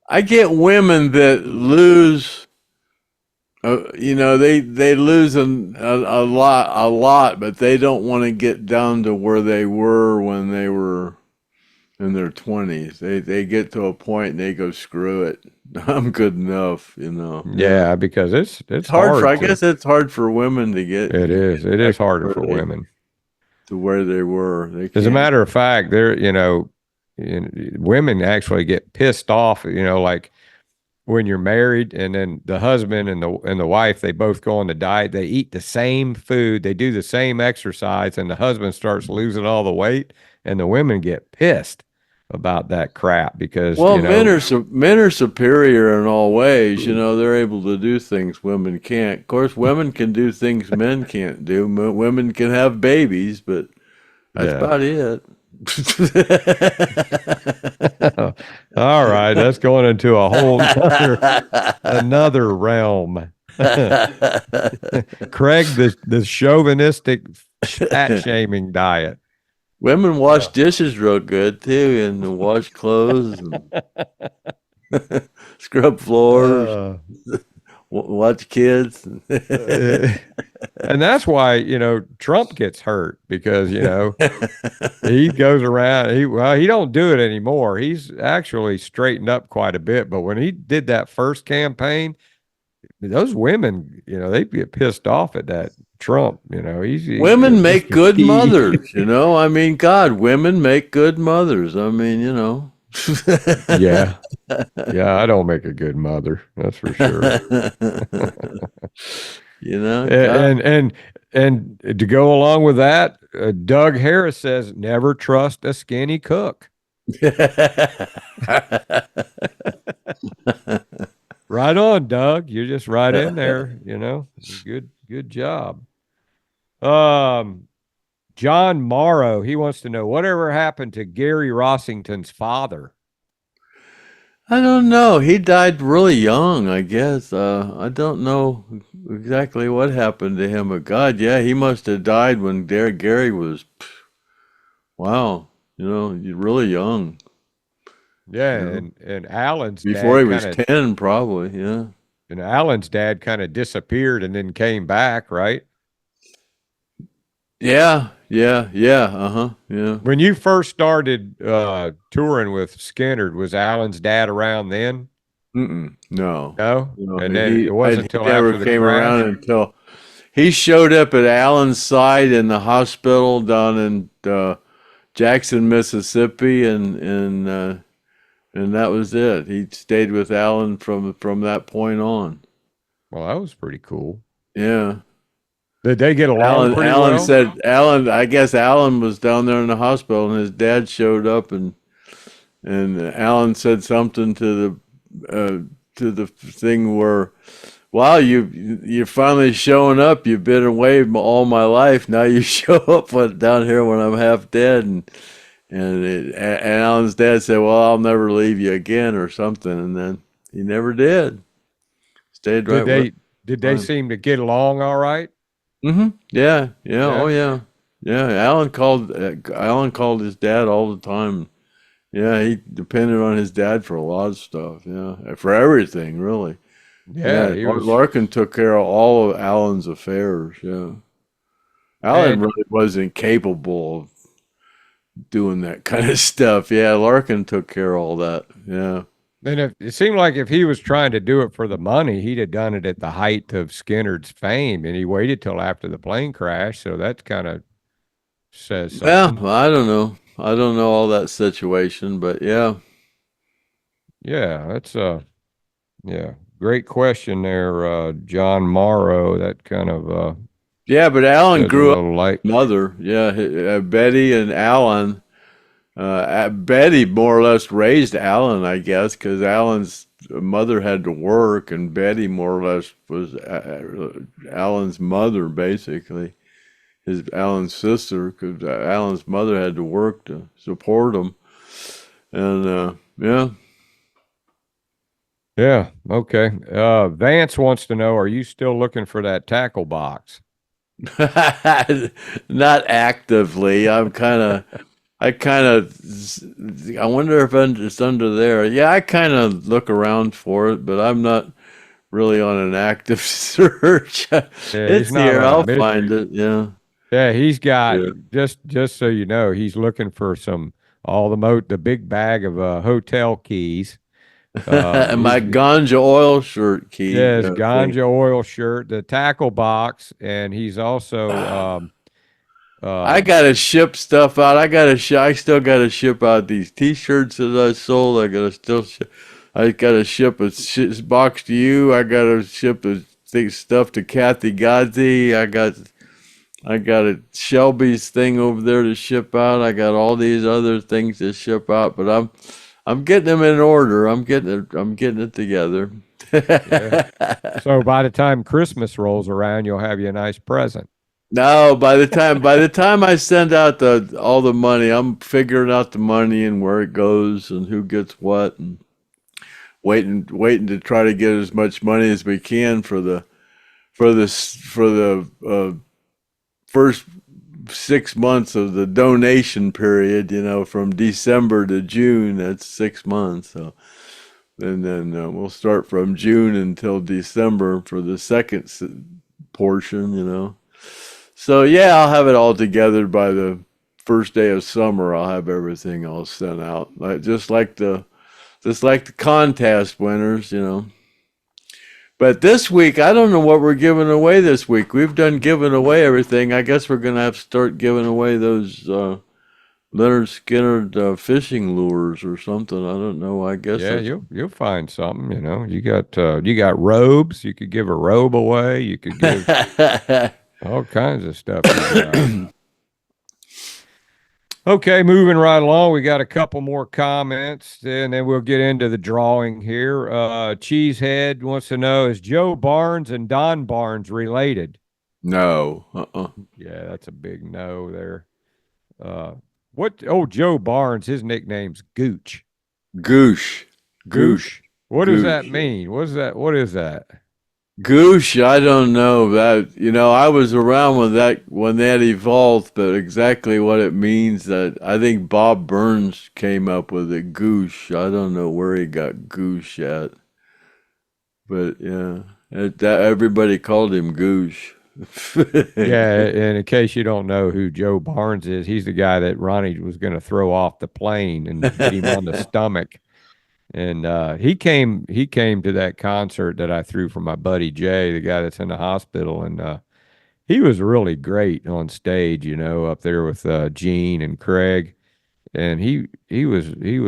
I get women that lose. They lose a lot, but they don't want to get down to where they were when they were in their 20s. They get to a point and they go, screw it. I'm good enough, Yeah, because it's hard I guess it's hard for women to get. It is harder for women to where they were. As a matter of fact, women actually get pissed off, like when you're married and then the husband and the wife, they both go on the diet, they eat the same food, they do the same exercise, and the husband starts losing all the weight, and the women get pissed about that crap because men are superior in all ways. They're able to do things women can't. Of course, women can do things men can't do. Women can have babies, but that's about it. All right, that's going into a whole another realm. Craig, the chauvinistic fat shaming diet. Women wash dishes real good too, and wash clothes, and scrub floors, watch kids, and that's why Trump gets hurt because he goes around. He don't do it anymore. He's actually straightened up quite a bit. But when he did that first campaign, those women, they get pissed off at that Trump. Women make good mothers. I mean, God, women make good mothers. I mean, Yeah, I don't make a good mother. That's for sure. And to go along with that, Doug Harris says never trust a skinny cook. Right on, Doug. You're just right in there. Good job. John Morrow, he wants to know whatever happened to Gary Rossington's father. I don't know. He died really young, I guess. I don't know exactly what happened to him. But God, yeah, he must have died when Gary was, wow, really young. Yeah, and Alan's before he was 10, probably, yeah. And Alan's dad kind of disappeared and then came back, right? Yeah, yeah. When you first started touring with Skynyrd, was Alan's dad around then? No. No? And then it wasn't until after the came crash? Around until he showed up at Alan's side in the hospital down in Jackson, Mississippi, and that was it. He stayed with Alan from that point on. Well, that was pretty cool. Yeah. Did they get along pretty well? I guess Alan was down there in the hospital, and his dad showed up, and Alan said something to the thing where, wow, you're finally showing up. You've been away all my life. Now you show up down here when I'm half dead, and Alan's dad said, well, I'll never leave you again or something, and then he never did. Stayed right. Did they seem to get along all right? Mm-hmm. Yeah. Oh yeah. Alan called his dad all the time. Yeah, he depended on his dad for a lot of stuff. Yeah, for everything really. Yeah, Larkin took care of all of Alan's affairs. Yeah, Alan really wasn't capable doing that kind of stuff. Yeah, Larkin took care of all that. Yeah. And if it seemed like if he was trying to do it for the money, he'd have done it at the height of Skynyrd's fame, and he waited till after the plane crash. So that kind of says Yeah, something. I don't know. I don't know all that situation, but yeah. Yeah, that's yeah, great question there, John Morrow. That kind of Yeah, but Alan sheds a grew up little light. with his mother. Yeah, Betty and Alan. Betty more or less raised Alan, I guess, because Alan's mother had to work, and Betty more or less was Alan's mother, basically. Alan's sister, because Alan's mother had to work to support him. And yeah. Yeah, okay. Vance wants to know, are you still looking for that tackle box? Not actively. I wonder if it's under there. Yeah, I kind of look around for it, but I'm not really on an active search. Yeah, he's It's not here. on a I'll mission. find it. Yeah. Yeah, he's got Yeah. just so you know, he's looking for some the big bag of hotel keys. And my He's ganja oil shirt key Yeah, his thing. ganja oil shirt, the tackle box, and he's also I um gotta ship stuff out. I still gotta ship out these T-shirts that I sold. I gotta ship a box to you. I gotta ship the stuff to Kathy Godzi. I got a Shelby's thing over there to ship out. I got all these other things to ship out, but I'm getting them in order. I'm getting it together. yeah. So by the time Christmas rolls around, you'll have you a nice present. No, by the time I send out the all the money, I'm figuring out the money and where it goes and who gets what, and waiting to try to get as much money as we can for the first 6 months of the donation period. From December to June. That's 6 months. So, and then we'll start from June until December for the second portion. So yeah, I'll have it all together by the first day of summer. I'll have everything all sent out, just like the contest winners. But this week, I don't know what we're giving away this week. We've done giving away everything. I guess we're gonna have to start giving away those Lynyrd Skynyrd fishing lures or something. I don't know. I guess Yeah, that's. you'll find something, you got robes, you could give a robe away, you could give all kinds of stuff you got. Okay, moving right along, we got a couple more comments, and then we'll get into the drawing here. Cheesehead wants to know, is Joe Barnes and Don Barnes related? No. Yeah, that's a big no there. Uh, what? Oh, Joe Barnes, his nickname's Gooch. Goosh. Goosh. Gooch. What does that Goosh. mean? What is that? What is that? Goosh, I don't know that. I was around when that evolved, but exactly what it means, that I think Bob Burns came up with it. Goosh. I don't know where he got Goosh at, but yeah, everybody called him Goosh. Yeah, and in case you don't know who Joe Barnes is, he's the guy that Ronnie was going to throw off the plane and hit him on the stomach. And he came to that concert that I threw for my buddy Jay, the guy that's in the hospital, and he was really great on stage, up there with Gene and Craig, and he was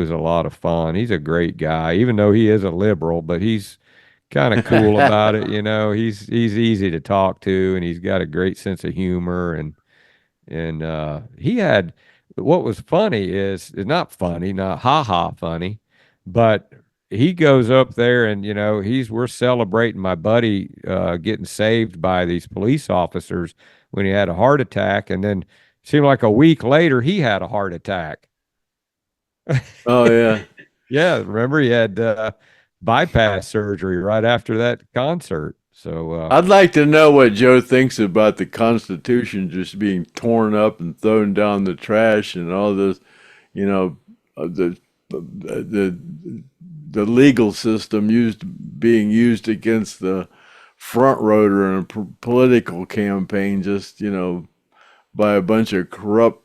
a lot of fun. He's a great guy, even though he is a liberal, but he's kind of cool about it. He's easy to talk to, and he's got a great sense of humor, and he had what was funny is not funny, not ha ha funny, but he goes up there and we're celebrating my buddy getting saved by these police officers when he had a heart attack, and then seemed like a week later he had a heart attack. Oh yeah. Yeah, remember he had bypass surgery right after that concert. So I'd like to know what Joe thinks about the Constitution just being torn up and thrown down the trash and all this, you know, the the legal system being used against the front roader in a political campaign, just by a bunch of corrupt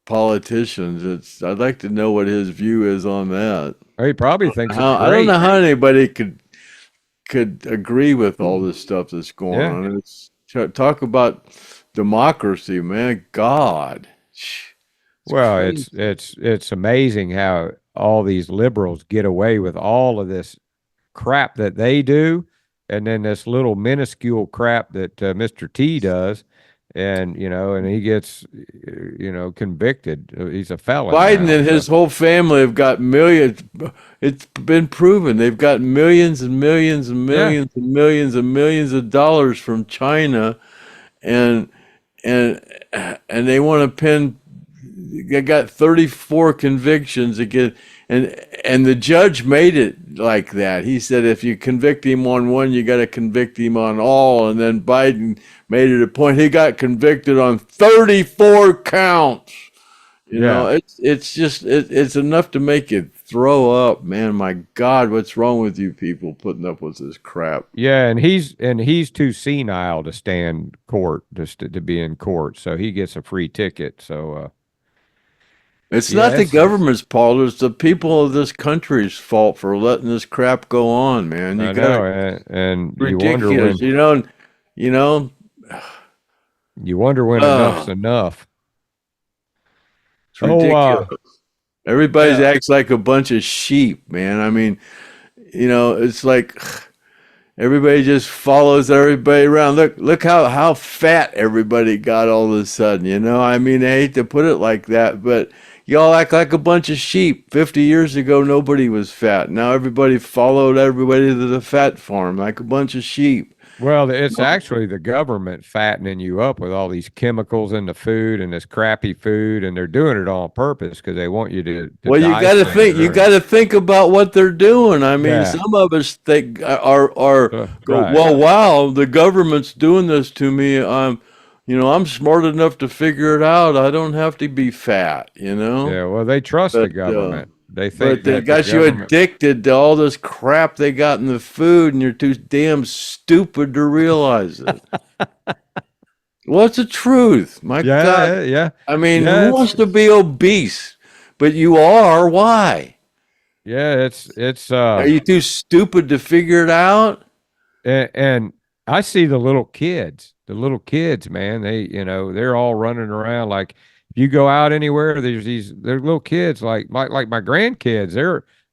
politicians. I'd like to know what his view is on that. He probably thinks it's I don't great. know how anybody could agree with all this stuff that's going Yeah. on. It's talk about democracy, man. God. Well, crazy. it's amazing how all these liberals get away with all of this crap that they do, and then this little minuscule crap that Mr. T does, and and he gets convicted. He's a felon Biden now. and So his whole family have got millions. It's been proven they've got millions and millions and yeah, millions and millions and millions of dollars from China, and and and they want to pin. They got 34 convictions again, and the judge made it like that. He said if you convict him on one, you got to convict him on all. And then Biden made it a point. He got convicted on 34 counts. yeah, It's enough to make you throw up, man. My God, what's wrong with you people putting up with this crap? yeah, and he's too senile to stand court, just to be in court, so he gets a free ticket. So It's yeah, not the government's fault. It's the people of this country's fault for letting this crap go on, man. You I got know, to and ridiculous, you know. you wonder when enough's Oh, enough. it's Oh, ridiculous. Everybody yeah. acts like a bunch of sheep, man. I mean, it's like everybody just follows everybody around. Look how fat everybody got all of a sudden, I mean, I hate to put it like that, but y'all act like a bunch of sheep. 50 years ago, nobody was fat. Now everybody followed everybody to the fat farm like a bunch of sheep. Well, it's actually the government fattening you up with all these chemicals in the food and this crappy food, and they're doing it on purpose because they want you to Well, die you sooner. got to think about what they're doing. I mean, Yeah, some of us think are go, right. well, wow, the government's doing this to me. I'm smart enough to figure it out. I don't have to be fat. Yeah, well, they trust the But government. They think but they that the got you government. addicted to all this crap they got in the food, and you're too damn stupid to realize it. What's the truth? My God. Yeah, yeah, I mean, yeah. who wants to be obese? But you are. Why? It's Are you too stupid to figure it out? and I see the little kids, man. They're all running around like if you go out anywhere, there's little kids like my grandkids.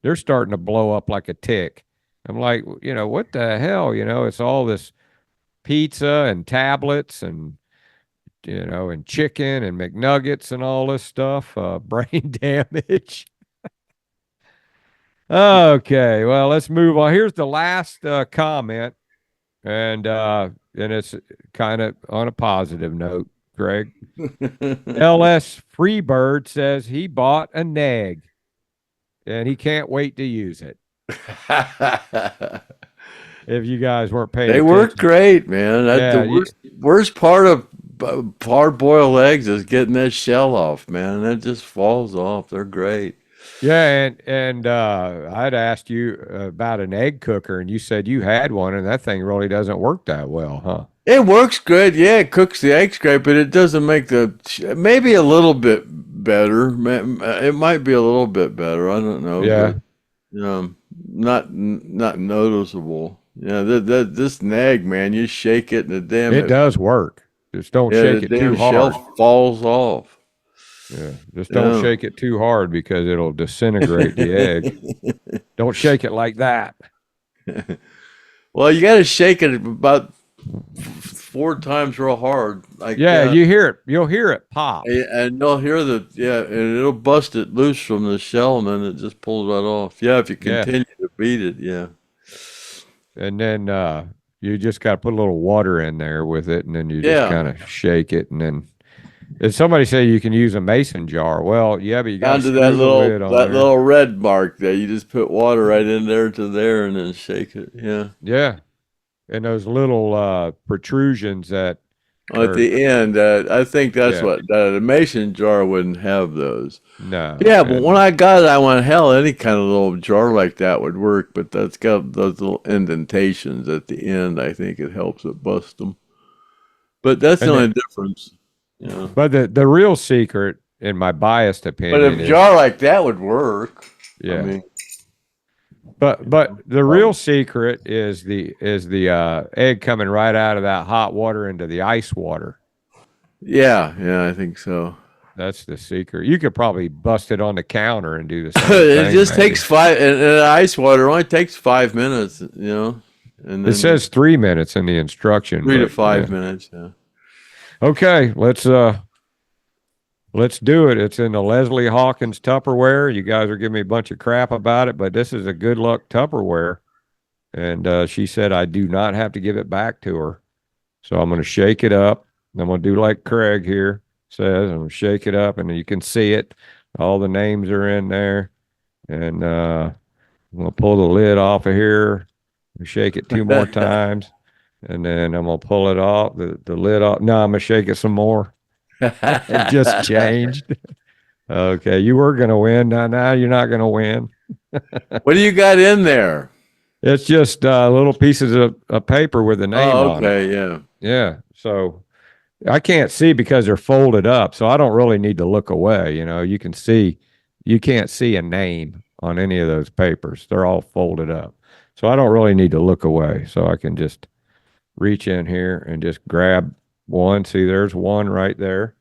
They're starting to blow up like a tick. I'm like, what the hell? It's all this pizza and tablets and and chicken and McNuggets and all this stuff. Brain damage. Okay, well, let's move on. Here's the last comment, and it's kind of on a positive note, Greg. LS Freebird says he bought a neg and he can't wait to use it. If you guys weren't paying They attention. work great, man. Yeah, The worst part of hard-boiled eggs is getting that shell off, man. That just falls off. They're great. yeah, and I'd asked you about an egg cooker, and you said you had one, and that thing really doesn't work that well, huh? It works good. Yeah, it cooks the eggs great, but it doesn't make maybe a little bit better. It might be a little bit better. I don't know, Yeah, but not noticeable. Yeah, this nag, man, you shake it and it does work. Just don't the shake it damn too hard. shell falls off. Yeah, just don't Yeah. shake it too hard because it'll disintegrate the egg. Don't shake it like that. Well, you got to shake it about 4 times real hard, like Yeah, that. you'll hear it pop. And you'll hear and it'll bust it loose from the shell, and then it just pulls right off. Yeah, if you Yeah, continue to beat it, yeah. and then you just got to put a little water in there with it, and then you just Yeah. kind of shake it, and then. Did somebody say you can use a mason jar? Well, yeah, but you got Down to to screw that the lid on there. little red mark there. You just put water right in there to there and then shake it. Yeah. Yeah, and those little protrusions that At are the end, I think that's yeah, what the mason jar wouldn't have those. no, Yeah, but when and I got it, I went, hell, any kind of little jar like that would work, but that's got those little indentations at the end. I think it helps it bust them. But that's the and only then, difference. Yeah. but the real secret in my biased But opinion, a jar like that would work. yeah. I mean, But the real secret is the egg coming right out of that hot water into the ice water. yeah, I think so. That's the secret. You could probably bust it on the counter and do the same It thing. just maybe. takes 5, and ice water only takes 5 minutes, you know. And then It says 3 minutes in the instruction. 3 to but, 5 minutes. Yeah. Okay, let's do it. It's in the Leslie Hawkins Tupperware. You guys are giving me a bunch of crap about it, but this is a good luck Tupperware. And she said I do not have to give it back to her. So I'm going to shake it up. I'm going to do like Craig here says. I'm going to shake it up, and you can see it. All the names are in there. And I'm going to pull the lid off of here. Shake it 2 more times. And then I'm going to pull it off, the lid off. No, I'm going to shake it some more. It just changed. Okay, you were going to win. Now you're not going to win. What do you got in there? It's just little pieces of paper with a name on it. Okay, yeah. Yeah. So I can't see because they're folded up. So I don't really need to look away. You know, you can't see a name on any of those papers. They're all folded up. So I don't really need to look away. So I can just reach in here and just grab one. See, there's one right there.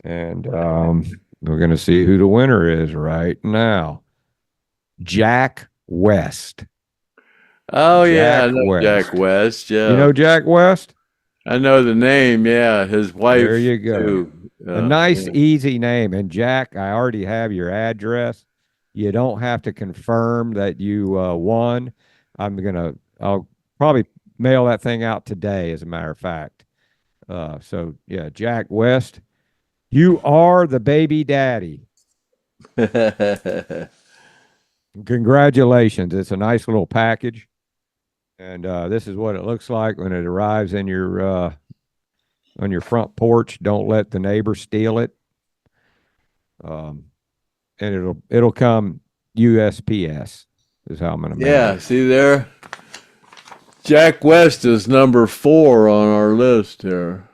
And we're going to see who the winner is right now. Jack West. Oh, yeah, I know West. Jack West. Yeah. You know Jack West? I know the name. Yeah, his wife. There you go. Too. A nice, easy name. And Jack, I already have your address. You don't have to confirm that you won. I'll probably mail that thing out today, as a matter of fact. So yeah, Jack West, you are the baby daddy. Congratulations. It's a nice little package. And this is what it looks like when it arrives in your on your front porch. Don't let the neighbor steal it. And it'll come USPS is how I'm gonna make Yeah, it. see there? Jack West is number 4 on our list here.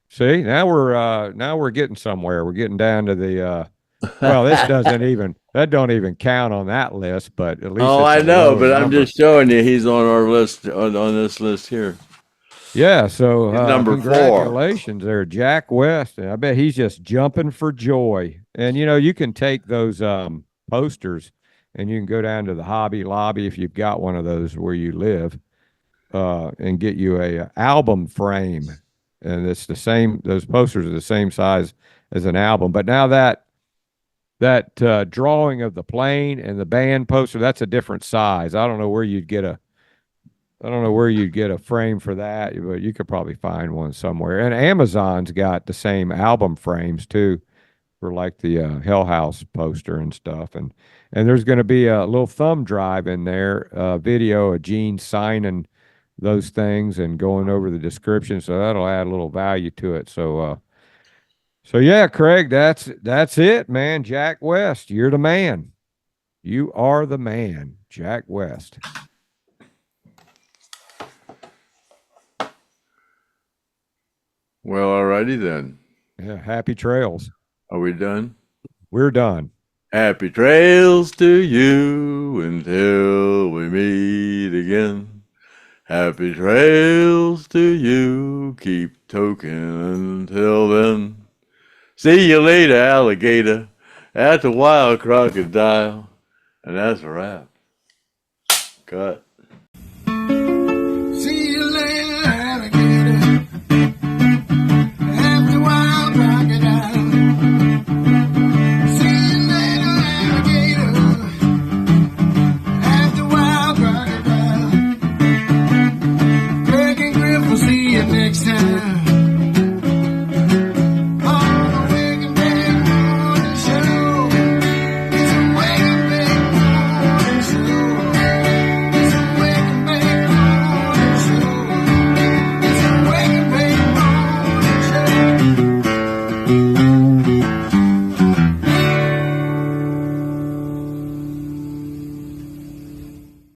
See, now we're getting somewhere. We're getting down to the well, that don't even count on that list, but at least I it's a know, low but I'm number. just showing you he's on our list on this list here. Yeah, so He's number 4. congratulations there, Jack West. And I bet he's just jumping for joy. And you can take those posters and you can go down to the Hobby Lobby if you've got one of those where you live, and get you a album frame. And it's the same; those posters are the same size as an album. But now that drawing of the plane and the band poster, that's a different size. I don't know where you'd get a frame for that, but you could probably find one somewhere. And Amazon's got the same album frames too, for like the Hell House poster and stuff. And there's going to be a little thumb drive in there, video of Gene signing those things and going over the description. So that'll add a little value to it. So yeah, Craig, that's it, man. Jack West, you're the man. You are the man, Jack West. Well, alrighty then. Yeah, happy trails. Are we done? We're done. Happy trails to you until we meet again. Happy trails to you. Keep toking until then. See you later, alligator, at the wild crocodile. And that's a wrap. Cut.